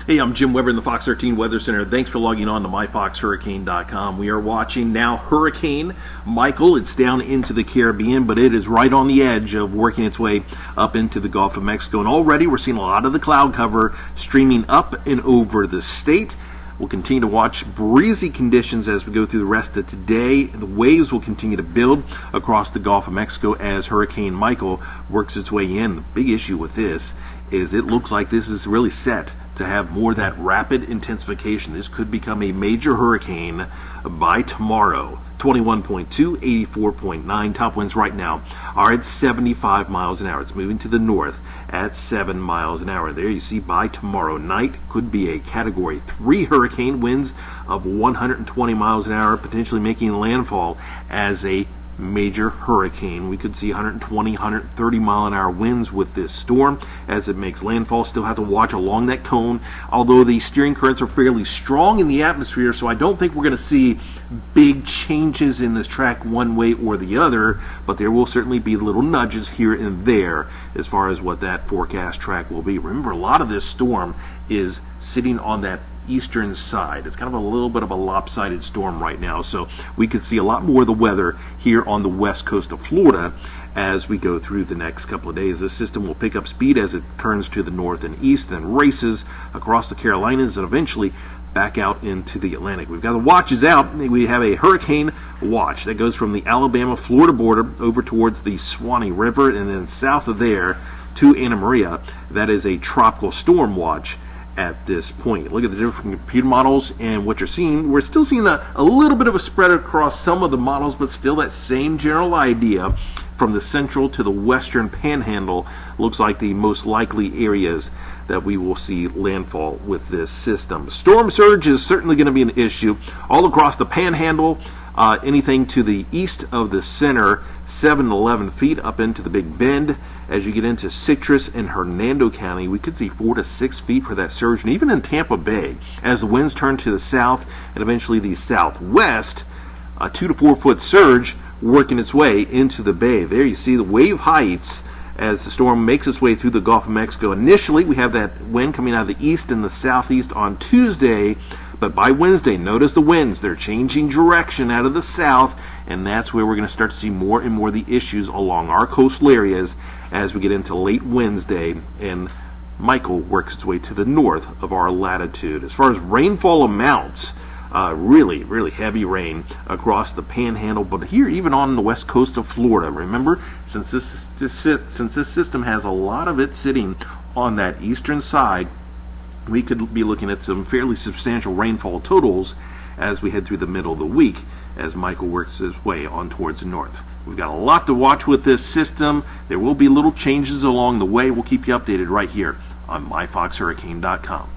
Hey, I'm Jim Weber in the Fox 13 Weather Center. Thanks for logging on to myfoxhurricane.com. We are watching now Hurricane Michael. It's down into the Caribbean, but it is right on the edge of working its way up into the Gulf of Mexico. And already we're seeing a lot of the cloud cover streaming up and over the state. We'll continue to watch breezy conditions as we go through the rest of today. The waves will continue to build across the Gulf of Mexico as Hurricane Michael works its way in. The big issue with this is it looks like this is really set to have more of that rapid intensification. This could become a major hurricane by tomorrow. 21.2, 84.9. Top winds right now are at 75 miles an hour. It's moving to the north at 7 miles an hour. There you see by tomorrow night could be a Category 3 hurricane. Winds of 120 miles an hour, potentially making landfall as a major hurricane. We could see 120, 130 mile an hour winds with this storm as it makes landfall. Still have to watch along that cone, although the steering currents are fairly strong in the atmosphere, so I don't think we're going to see big changes in this track one way or the other, but there will certainly be little nudges here and there as far as what that forecast track will be. Remember, a lot of this storm is sitting on that eastern side. It's kind of a little bit of a lopsided storm right now, so we could see a lot more of the weather here on the west coast of Florida as we go through the next couple of days. This system will pick up speed as it turns to the north and east, then races across the Carolinas and eventually back out into the Atlantic. We've got the watches out. We have a hurricane watch that goes from the Alabama-Florida border over towards the Swanee River, and then south of there to Anna Maria. That is a tropical storm watch at this point. Look at the different computer models and what you're seeing. We're still seeing a little bit of a spread across some of the models, but still that same general idea from the central to the western panhandle looks like the most likely areas that we will see landfall with this system. Storm surge is certainly going to be an issue all across the panhandle. Anything to the east of the center, 7 to 11 feet up into the Big Bend. As you get into Citrus and Hernando County, we could see 4 to 6 feet for that surge. And even in Tampa Bay, as the winds turn to the south and eventually the southwest, a 2 to 4 foot surge working its way into the bay. There you see the wave heights as the storm makes its way through the Gulf of Mexico. Initially, we have that wind coming out of the east and the southeast on Tuesday, but by Wednesday, notice the winds. They're changing direction out of the south, and that's where we're going to start to see more and more of the issues along our coastal areas as we get into late Wednesday, and Michael works its way to the north of our latitude. As far as rainfall amounts, really, really heavy rain across the panhandle, but here even on the west coast of Florida. Remember, since this system has a lot of it sitting on that eastern side, we could be looking at some fairly substantial rainfall totals as we head through the middle of the week as Michael works his way on towards the north. We've got a lot to watch with this system. There will be little changes along the way. We'll keep you updated right here on myfoxhurricane.com.